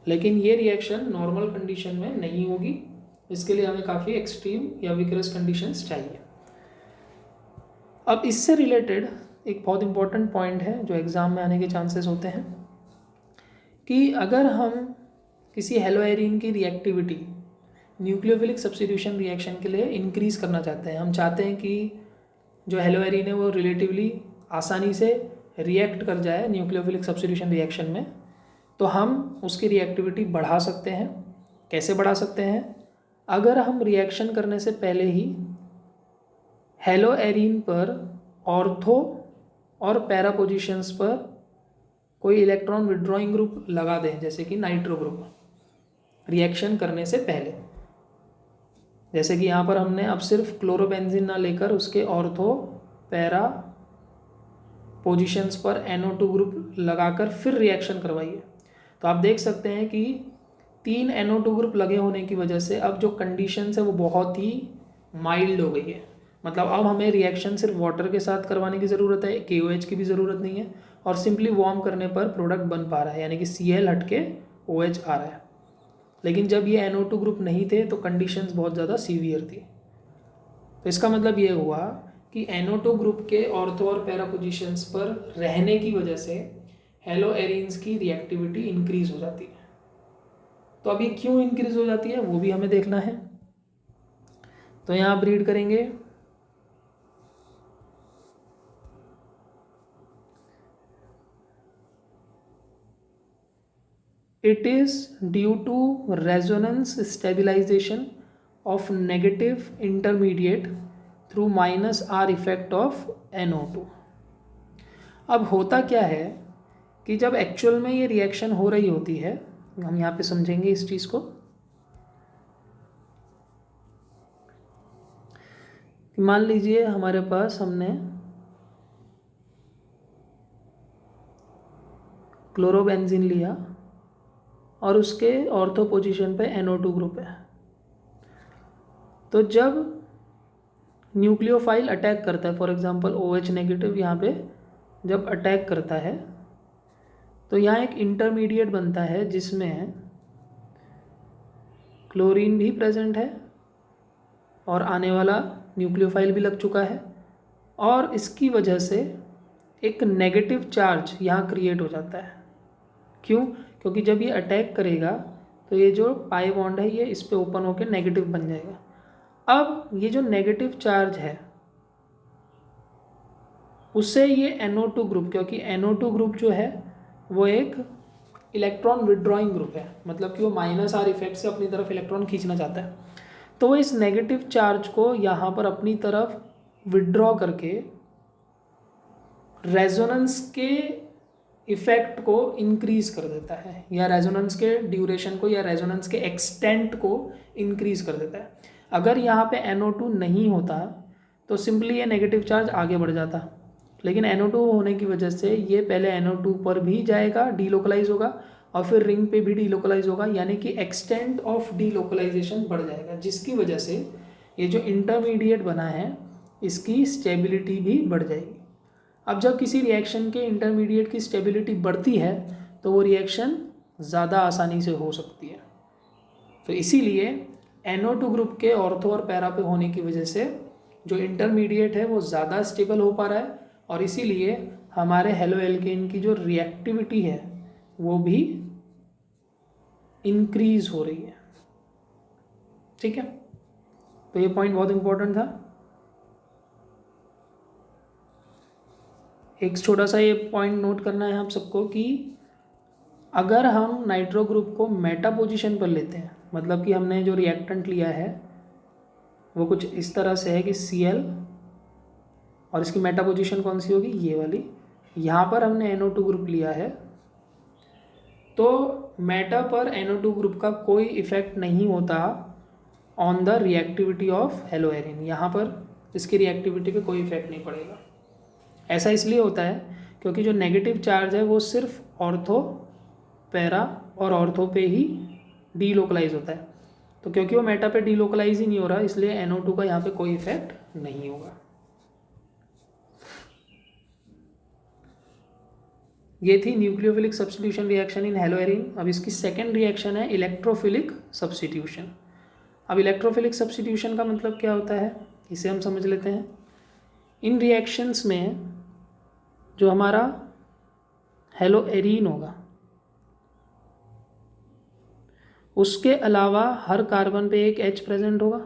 लेकिन ये रिएक्शन नॉर्मल कंडीशन में नहीं होगी, इसके लिए हमें काफ़ी एक्सट्रीम या विगरस कंडीशंस चाहिए। अब इससे रिलेटेड एक बहुत इंपॉर्टेंट पॉइंट है जो एग्ज़ाम में आने के चांसेस होते हैं कि अगर हम किसी हेलो एरिन की रिएक्टिविटी न्यूक्लियोफिलिक सब्स्टिट्यूशन रिएक्शन के लिए इंक्रीज़ करना चाहते हैं, हम चाहते हैं कि जो हेलो एरिन है वो रिलेटिवली आसानी से रिएक्ट कर जाए न्यूक्लियोफिलिक सब्स्टिट्यूशन रिएक्शन में, तो हम उसकी रिएक्टिविटी बढ़ा सकते हैं। कैसे बढ़ा सकते हैं? अगर हम रिएक्शन करने से पहले ही हेलो एरिन पर ऑर्थो और पैरा पोजिशंस पर कोई इलेक्ट्रॉन विड्रॉइंग ग्रुप लगा दें, जैसे कि नाइट्रो ग्रुप, रिएक्शन करने से पहले। जैसे कि यहाँ पर हमने अब सिर्फ क्लोरोबेंजीन ना लेकर उसके ऑर्थो पैरा पोजीशंस पर NO2 ग्रुप लगाकर फिर रिएक्शन करवाइए। तो आप देख सकते हैं कि 3 NO2 ग्रुप लगे होने की वजह से अब जो कंडीशंस है वो बहुत ही माइल्ड हो गई है। मतलब अब हमें रिएक्शन सिर्फ वाटर के साथ करवाने की ज़रूरत है, KOH की भी ज़रूरत नहीं है, और सिंपली वार्म करने पर प्रोडक्ट बन पा रहा है, यानी कि Cl हट के OH आ रहा है। लेकिन जब ये NO2 ग्रुप नहीं थे तो कंडीशंस बहुत ज़्यादा सीवियर थी। तो इसका मतलब ये हुआ कि NO2 ग्रुप के ऑर्थो और पैरा पोजीशंस पर रहने की वजह से हेलो एरिन्स की रिएक्टिविटी इंक्रीज हो जाती है। तो अब ये क्यों इंक्रीज हो जाती है वो भी हमें देखना है। तो यहाँ आप रीड करेंगे It is due to resonance stabilization of negative intermediate through -R effect of NO2। अब होता क्या है कि जब एक्चुअल में ये रिएक्शन हो रही होती है, हम यहाँ पे समझेंगे इस चीज़ को, कि मान लीजिए हमारे पास हमने क्लोरोबेंजीन लिया और उसके ऑर्थो पोजीशन पे NO2 ग्रुप है। तो जब न्यूक्लियोफाइल अटैक करता है, फॉर एग्जांपल OH नेगेटिव यहाँ पे जब अटैक करता है तो यहाँ एक इंटरमीडिएट बनता है जिसमें क्लोरीन भी प्रेजेंट है और आने वाला न्यूक्लियोफाइल भी लग चुका है, और इसकी वजह से एक नेगेटिव चार्ज यहाँ क्रिएट हो जाता है। क्यों? क्योंकि जब ये अटैक करेगा तो ये जो पाई बॉन्ड है ये इस पे ओपन होकर नेगेटिव बन जाएगा। अब ये जो नेगेटिव चार्ज है उससे ये NO2 ग्रुप, क्योंकि NO2 ग्रुप जो है वो एक इलेक्ट्रॉन विड्रॉइंग ग्रुप है, मतलब कि वो -R इफेक्ट से अपनी तरफ इलेक्ट्रॉन खींचना चाहता है, तो वो इस नेगेटिव चार्ज को यहाँ पर अपनी तरफ विड्रॉ करके रेजोनेंस के इफेक्ट को इंक्रीज कर देता है, या रेजोनेंस के ड्यूरेशन को या रेजोनेंस के एक्सटेंट को इंक्रीज कर देता है। अगर यहाँ पे NO2 नहीं होता तो सिंपली ये नेगेटिव चार्ज आगे बढ़ जाता, लेकिन NO2 होने की वजह से ये पहले NO2 पर भी जाएगा, डीलोकलाइज होगा, और फिर रिंग पे भी डीलोकलाइज होगा, यानी कि एक्सटेंट ऑफ डीलोकलाइजेशन बढ़ जाएगा, जिसकी वजह से ये जो इंटरमीडिएट बना है इसकी स्टेबिलिटी भी बढ़ जाएगी। अब जब किसी रिएक्शन के इंटरमीडिएट की स्टेबिलिटी बढ़ती है तो वो रिएक्शन ज़्यादा आसानी से हो सकती है। तो इसीलिए NO2 ग्रुप के ऑर्थो और पैरा पे होने की वजह से जो इंटरमीडिएट है वो ज़्यादा स्टेबल हो पा रहा है, और इसीलिए हमारे हेलो एल्केन की जो रिएक्टिविटी है वो भी इंक्रीज हो रही है। ठीक है, तो ये पॉइंट बहुत इंपॉर्टेंट था। एक छोटा सा ये पॉइंट नोट करना है आप सबको कि अगर हम नाइट्रो ग्रुप को मेटा पोजीशन पर लेते हैं, मतलब कि हमने जो रिएक्टेंट लिया है वो कुछ इस तरह से है कि Cl, और इसकी मेटा पोजीशन कौन सी होगी, ये वाली। यहाँ पर हमने NO2 ग्रुप लिया है, तो मेटा पर NO2 ग्रुप का कोई इफेक्ट नहीं होता on the reactivity of hello Erin. यहाँ पर इसकी रिएक्टिविटी पे कोई इफेक्ट नहीं पड़ेगा। ऐसा इसलिए होता है क्योंकि जो नेगेटिव चार्ज है वो सिर्फ ऑर्थो, पैरा और ऑर्थो पे ही डीलोकलाइज होता है, तो क्योंकि वो मेटा पे डीलोकलाइज ही नहीं हो रहा इसलिए NO2 का यहाँ पे कोई इफेक्ट नहीं होगा। ये थी nucleophilic substitution reaction in hello Erin. अब इसकी सेकेंड रिएक्शन है इलेक्ट्रोफिलिक सब्स्टिट्यूशन। अब इलेक्ट्रोफिलिक सब्स्टिट्यूशन का मतलब क्या होता है इसे हम समझ लेते हैं। इन रिएक्शंस में जो हमारा हेलो एरीन होगा उसके अलावा हर कार्बन पे एक H प्रेजेंट होगा,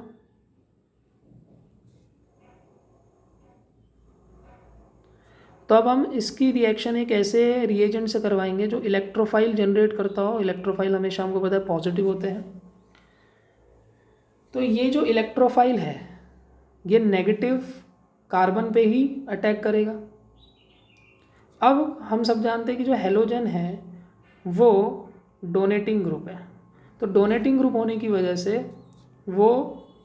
तो अब हम इसकी रिएक्शन एक ऐसे रिएजेंट से करवाएंगे जो इलेक्ट्रोफाइल जनरेट करता हो। इलेक्ट्रोफाइल हमेशा हमको पता है पॉजिटिव होते हैं, तो ये जो इलेक्ट्रोफाइल है ये नेगेटिव कार्बन पे ही अटैक करेगा। अब हम सब जानते हैं कि जो हेलोजन है वो डोनेटिंग ग्रुप है, तो डोनेटिंग ग्रुप होने की वजह से वो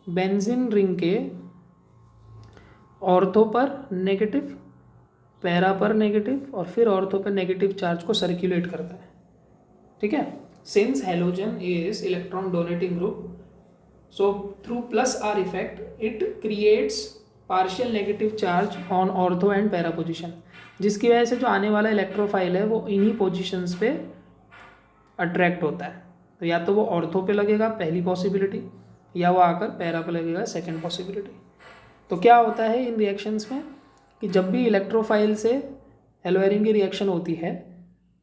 बेंजीन रिंग के ऑर्थो पर नेगेटिव, पैरा पर नेगेटिव और फिर ऑर्थो पर नेगेटिव चार्ज को सर्कुलेट करता है। ठीक है, since halogen is electron donating group, so through plus R effect it creates partial negative charge on ortho and para position, जिसकी वजह से जो आने वाला इलेक्ट्रोफाइल है वो इन्हीं पोजीशंस पे अट्रैक्ट होता है। तो या तो वो ऑर्थो पे लगेगा पहली पॉसिबिलिटी, या वो आकर पैरा पे लगेगा सेकंड पॉसिबिलिटी। तो क्या होता है इन रिएक्शंस में कि जब भी इलेक्ट्रोफाइल से हेलो एरिन की रिएक्शन होती है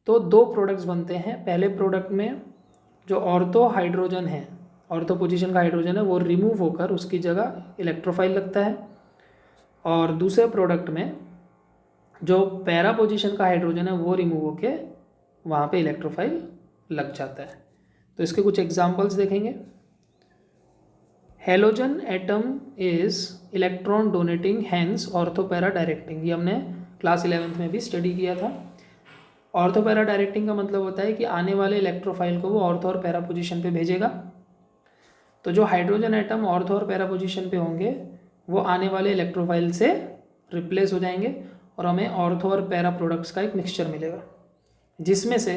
तो दो प्रोडक्ट्स बनते हैं। पहले प्रोडक्ट में जो ऑर्थो हाइड्रोजन है, ऑर्थो पोजीशन का हाइड्रोजन है, वो रिमूव होकर उसकी जगह इलेक्ट्रोफाइल लगता है, और दूसरे प्रोडक्ट में जो पैरा पोजीशन का हाइड्रोजन है वो रिमूव होके वहाँ पे इलेक्ट्रोफाइल लग जाता है। तो इसके कुछ एग्जांपल्स देखेंगे। Halogen atom is electron donating hence ortho para directing, ये हमने क्लास 11th में भी स्टडी किया था। ऑर्थो पैरा डायरेक्टिंग का मतलब होता है कि आने वाले इलेक्ट्रोफाइल को वो ऑर्थो और पैरा पोजीशन पे भेजेगा। तो जो हाइड्रोजन एटम ऑर्थो और पैरा पोजीशन पे होंगे वो आने वाले इलेक्ट्रोफाइल से रिप्लेस हो जाएंगे और हमें ऑर्थो और पैरा प्रोडक्ट्स का एक मिक्सचर मिलेगा, जिसमें से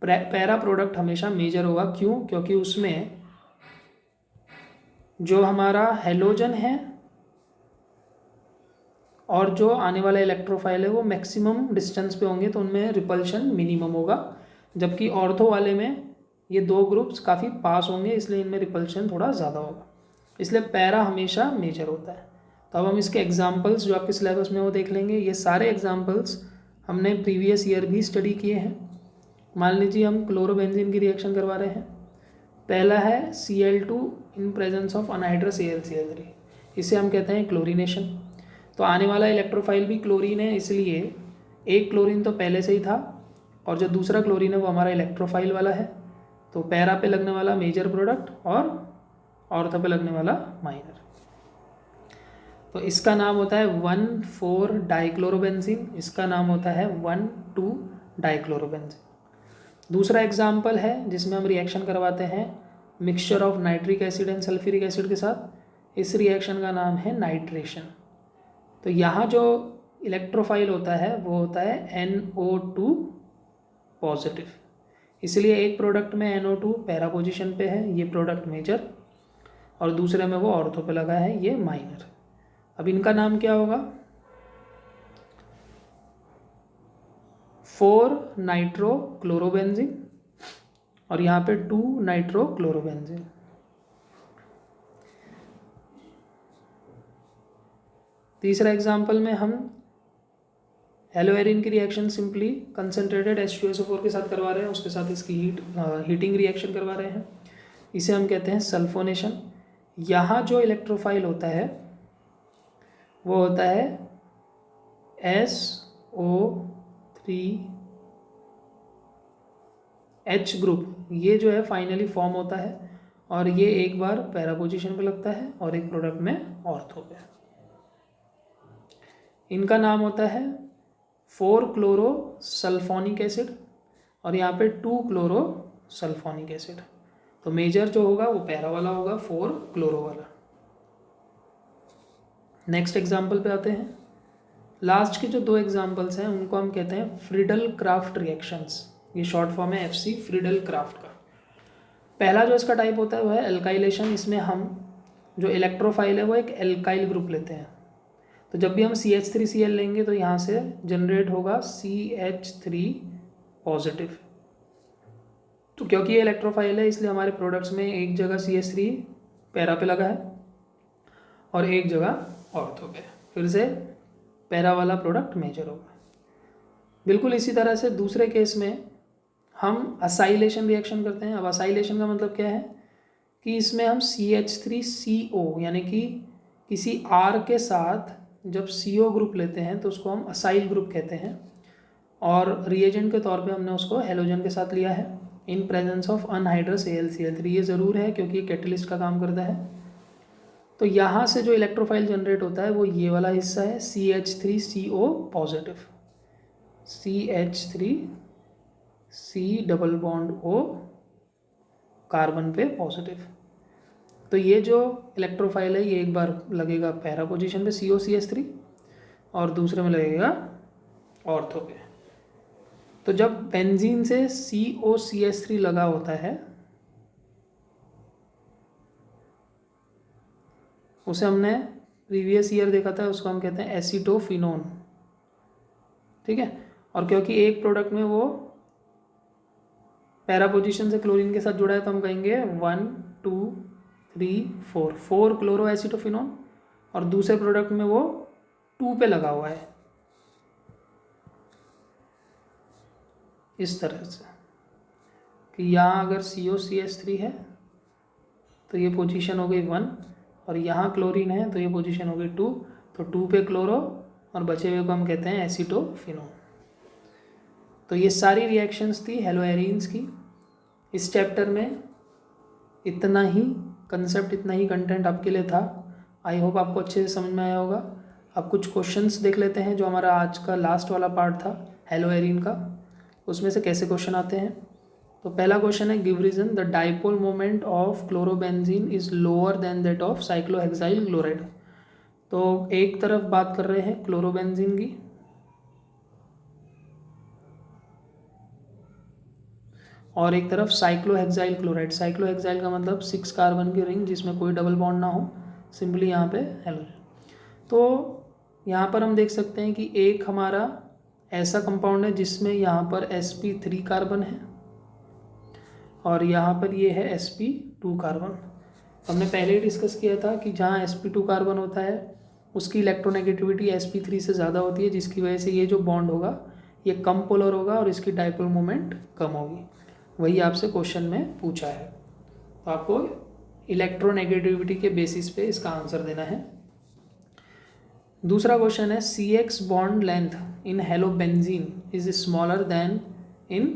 पैरा प्रोडक्ट हमेशा मेजर होगा। क्यों? क्योंकि उसमें जो हमारा हेलोजन है और जो आने वाला इलेक्ट्रोफाइल है वो मैक्सिमम डिस्टेंस पे होंगे, तो उनमें रिपल्शन मिनिमम होगा, जबकि ऑर्थो वाले में ये दो ग्रुप्स काफ़ी पास होंगे इसलिए इनमें रिपल्शन थोड़ा ज़्यादा होगा। इसलिए पैरा हमेशा मेजर होता है। तो अब हम इसके एग्जाम्पल्स जो आपके सिलेबस में वो देख लेंगे। ये सारे एग्जाम्पल्स हमने प्रीवियस ईयर भी स्टडी किए हैं। मान लीजिए हम क्लोरोबेंजीन की रिएक्शन करवा रहे हैं। पहला है Cl2 in presence of anhydrous AlCl3, इसे हम कहते हैं क्लोरीनेशन। तो आने वाला इलेक्ट्रोफाइल भी क्लोरीन है, इसलिए एक क्लोरीन तो पहले से ही था और जो दूसरा क्लोरीन है वो हमारा इलेक्ट्रोफाइल वाला है। तो पैरा पे लगने वाला मेजर प्रोडक्ट और ऑर्थो पे लगने वाला माइनर। तो इसका नाम होता है 1,4 डाइक्लोरोबेंजीन, इसका नाम होता है 1,2 डाइक्लोरोबेंजीन। दूसरा एग्जाम्पल है जिसमें हम रिएक्शन करवाते हैं mixture of nitric acid and sulphuric acid के साथ। इस रिएक्शन का नाम है नाइट्रेशन। तो यहाँ जो इलेक्ट्रोफाइल होता है वो होता है NO2 पॉजिटिव, इसलिए एक प्रोडक्ट में NO2 पैरा पोजिशन पे है, ये प्रोडक्ट मेजर, और दूसरे में वो ऑर्थो पे लगा है, ये माइनर। अब इनका नाम क्या होगा? 4 नाइट्रो क्लोरोबेंजीन और यहाँ पे 2 नाइट्रो क्लोरोबेंजीन। तीसरा एग्जाम्पल में हम हेलोएरिन की रिएक्शन सिंपली कंसनट्रेटेड H2SO4 के साथ करवा रहे हैं, उसके साथ इसकी हीटिंग रिएक्शन करवा रहे हैं, इसे हम कहते हैं सल्फोनेशन। यहाँ जो इलेक्ट्रोफाइल होता है वो होता है SO3H ग्रुप। ये जो है फाइनली फॉर्म होता है और ये एक बार पैरा पोजीशन पे लगता है और एक प्रोडक्ट में ऑर्थो पे। इनका नाम होता है 4 क्लोरो सल्फोनिक एसिड और यहाँ पे 2 क्लोरो सल्फोनिक एसिड। तो मेजर जो होगा वो पैरा वाला होगा, 4 क्लोरो वाला। नेक्स्ट एग्जाम्पल पे आते हैं। लास्ट के जो 2 एग्जाम्पल्स हैं उनको हम कहते हैं फ्रीडल क्राफ्ट रिएक्शंस। ये शॉर्ट फॉर्म है FC फ्रीडल क्राफ्ट का। पहला जो इसका टाइप होता है वो है एल्काइलेशन। इसमें हम जो इलेक्ट्रोफाइल है वो एक एल्काइल ग्रुप लेते हैं। तो जब भी हम CH3Cl लेंगे तो यहाँ से जनरेट होगा CH3 पॉजिटिव। तो क्योंकि ये इलेक्ट्रोफाइल है इसलिए हमारे प्रोडक्ट्स में एक जगह CH3 पैरा पे लगा है और एक जगह ऑर्थो पे। फिर से पैरा वाला प्रोडक्ट मेजर होगा। बिल्कुल इसी तरह से दूसरे केस में हम असाइलेशन रिएक्शन करते हैं। अब असाइलेशन का मतलब क्या है कि इसमें हम CH3CO यानी कि किसी R के साथ जब CO ग्रुप लेते हैं तो उसको हम असाइल ग्रुप कहते हैं और रिएजेंट के तौर पे हमने उसको हेलोजन के साथ लिया है in presence of anhydrous AlCl3। ये ज़रूर है क्योंकि कैटलिस्ट का काम करता है। तो यहाँ से जो इलेक्ट्रोफाइल जनरेट होता है वो ये वाला हिस्सा है CH3CO positive, CH3C double bond O carbon पे पॉजिटिव। तो ये जो इलेक्ट्रोफाइल है ये एक बार लगेगा पैरा पोजीशन पे COCH3 और दूसरे में लगेगा ऑर्थो पे। तो जब बेंजीन से COCH3 लगा होता है उसे हमने प्रीवियस ईयर देखा था, उसको हम कहते हैं एसीटोफिनोन। ठीक है, और क्योंकि एक प्रोडक्ट में वो पैरा पोजीशन से क्लोरीन के साथ जुड़ा है तो हम कहेंगे 1 2 3 4 4 क्लोरो एसीटोफिनोन और दूसरे प्रोडक्ट में वो 2 पे लगा हुआ है इस तरह से कि यहाँ अगर COCH3 है तो ये पोजीशन हो गई 1 और यहाँ क्लोरीन है तो ये पोजीशन हो गई 2। तो 2 पे क्लोरो और बचे हुए को हम कहते हैं एसीटोफिनोन। तो ये सारी रिएक्शंस थी हेलोएरिन्स की। इस चैप्टर में इतना ही कंसेप्ट, इतना ही कंटेंट आपके लिए था। आई होप आपको अच्छे से समझ में आया होगा। अब कुछ क्वेश्चंस देख लेते हैं जो हमारा आज का लास्ट वाला पार्ट था हेलोएरिन का, उसमें से कैसे क्वेश्चन आते हैं। तो पहला क्वेश्चन है give reason the dipole moment of chlorobenzene is lower than that of cyclohexyl chloride. तो एक तरफ बात कर रहे हैं क्लोरोबेंजीन की और एक तरफ साइक्लोहेक्साइल क्लोराइड। साइक्लोहेक्साइल का मतलब 6 कार्बन की रिंग जिसमें कोई डबल बॉन्ड ना हो, सिंपली यहाँ पे हेलोजन। तो यहाँ पर हम देख सकते हैं कि एक हमारा ऐसा कंपाउंड है जिसमें यहाँ पर sp3 कार्बन है और यहाँ पर ये है sp2 कार्बन। हमने पहले ही डिस्कस किया था कि जहाँ sp2 कार्बन होता है उसकी इलेक्ट्रोनेगेटिविटी sp3 से ज़्यादा होती है, जिसकी वजह से ये जो बॉन्ड होगा ये कम पोलर होगा और इसकी डाइपोल मोमेंट कम होगी। वही आपसे क्वेश्चन में पूछा है, तो आपको इलेक्ट्रोनेगेटिविटी के बेसिस पे इसका आंसर देना है। दूसरा क्वेश्चन है CX bond length in halobenzene is smaller than in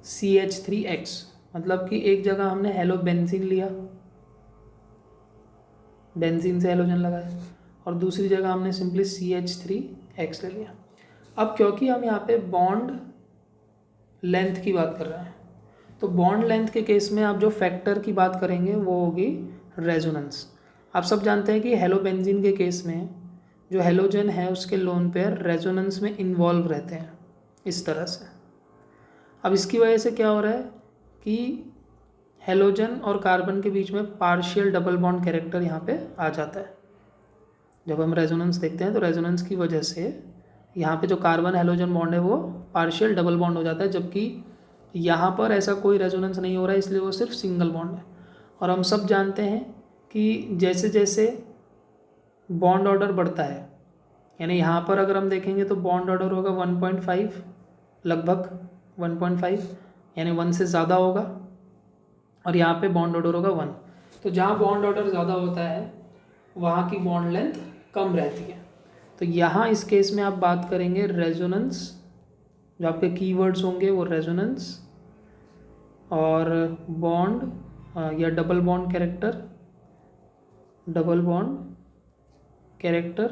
CH3X। मतलब कि एक जगह हमने हेलोबेंजीन लिया, बेंजीन से हेलोजन लगाया, और दूसरी जगह हमने सिंपली CH3X ले लिया। अब क्योंकि हम यहाँ पे बॉन्ड लेंथ की बात कर रहे हैं, तो बॉन्ड लेंथ के केस में आप जो फैक्टर की बात करेंगे वो होगी रेजोनेंस। आप सब जानते हैं कि हेलोबेंजीन के केस में जो हेलोजन है उसके लोन पेयर रेजोनेंस में इन्वॉल्व रहते हैं इस तरह से। अब इसकी वजह से क्या हो रहा है कि हेलोजन और कार्बन के बीच में पार्शियल डबल बॉन्ड कैरेक्टर यहाँ पे आ जाता है। जब हम रेजोनेंस देखते हैं तो रेजोनेंस की वजह से यहाँ पे जो कार्बन हेलोजन बॉन्ड है वो पार्शियल डबल बॉन्ड हो जाता है, जबकि यहाँ पर ऐसा कोई रेजोनेंस नहीं हो रहा है, इसलिए वो सिर्फ सिंगल बॉन्ड है। और हम सब जानते हैं कि जैसे जैसे बॉन्ड ऑर्डर बढ़ता है, यानी यहाँ पर अगर हम देखेंगे तो बॉन्ड ऑर्डर होगा 1.5, लगभग 1.5, यानी 1 से ज़्यादा होगा, और यहाँ पे बॉन्ड ऑर्डर होगा 1। तो जहाँ बॉन्ड ऑर्डर ज़्यादा होता है वहाँ की बॉन्ड लेंथ कम रहती है। तो यहाँ इस केस में आप बात करेंगे रेजोनेंस, जो आपके कीवर्ड्स होंगे वो रेजोनेंस और बॉन्ड या डबल बॉन्ड कैरेक्टर,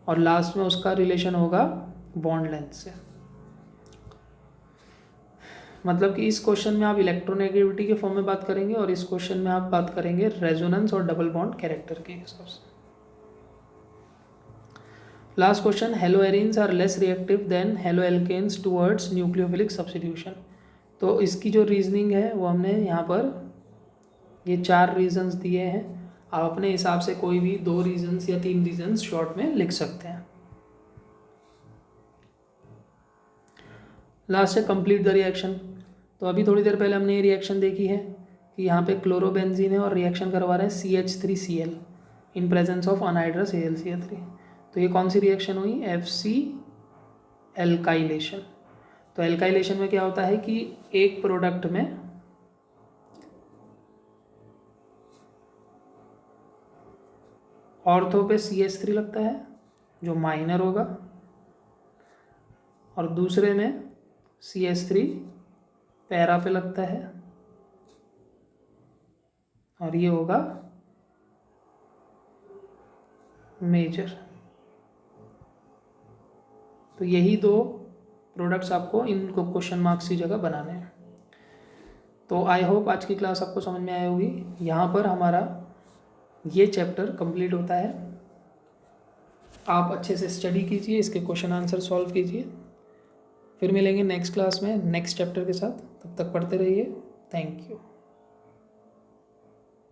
और लास्ट में उसका रिलेशन होगा बॉन्ड लेंथ से। मतलब कि इस क्वेश्चन में आप इलेक्ट्रोनेगेटिविटी के फॉर्म में बात करेंगे और इस क्वेश्चन में आप बात करेंगे रेजोनेंस और डबल बॉन्ड कैरेक्टर के हिसाब से। Last question, haloarenes are less reactive than haloalkanes towards nucleophilic substitution. तो इसकी जो रीजनिंग है वो हमने यहाँ पर ये 4 रीजंस दिए हैं। आप अपने हिसाब से कोई भी 2 रीजंस या 3 रीजंस शॉर्ट में लिख सकते हैं। लास्ट है कंप्लीट द रिएक्शन। तो अभी थोड़ी देर पहले हमने ये रिएक्शन देखी है कि यहाँ पे क्लोरोबेंजीन है और रिएक्शन करवा रहे हैं CH3Cl in presence of anhydrous AlCl3। तो ये कौन सी रिएक्शन हुई? FC alkylation. तो एल्काइलेशन में क्या होता है कि एक प्रोडक्ट में ऑर्थो पे CH3 लगता है जो माइनर होगा, और दूसरे में CH3 पैरा पे लगता है और ये होगा मेजर। तो यही 2 प्रोडक्ट्स आपको इनको क्वेश्चन मार्क्स की जगह बनाने हैं। तो आई होप आज की क्लास आपको समझ में आई होगी। यहाँ पर हमारा ये चैप्टर कंप्लीट होता है। आप अच्छे से स्टडी कीजिए, इसके क्वेश्चन आंसर सॉल्व कीजिए। फिर मिलेंगे नेक्स्ट क्लास में नेक्स्ट चैप्टर के साथ। तब तक पढ़ते रहिए। Thank you.